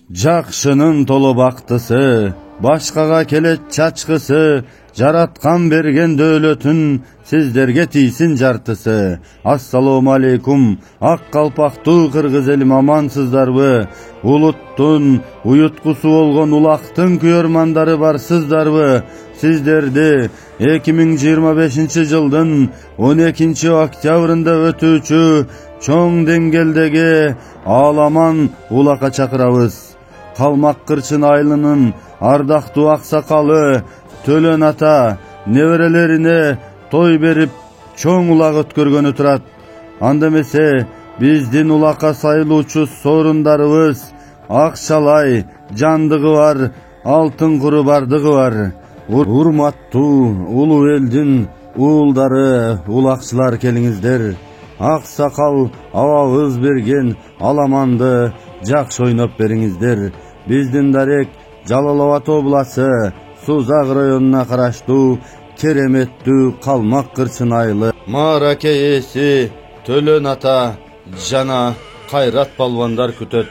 Жакшынын толо бактысы, башкага келет чачкысы, жараткан берген дөөлөтүн сиздерге тийсин жартысы. Ассалому алейкум, ак калпактуу кыргыз элим, амансыздарбы? Улуттун уюткусу болгон улактын күйөрмандары барсыздарбы? Сиздерди 2025-жылдын 12-октябрында өтүүчү чоң деңгээлдеги ааламан улакка чакырабыз. Калмак Кырчын айылынын ардактуу аксакалы Төлөн ата неберелерине той берип чоң улак өткөргөнү турат. Анда эмесе биздин улакка сайылуучу сорундарыбыз акчалай, жандыгы бар, алтын куру бардыгы бар. Урматтуу улуу элдин уулдары, улакчылар, келиңиздер. Аксакал абабыз берген аламанды жакшы ойноп бериңиздер. Биздин дарек Жалал Абад обласы Сузак районуна караштуу кереметтүү Калмак Кырчын айылы мааракеси Төлөн ата жана Кайрат балбандар күтөт.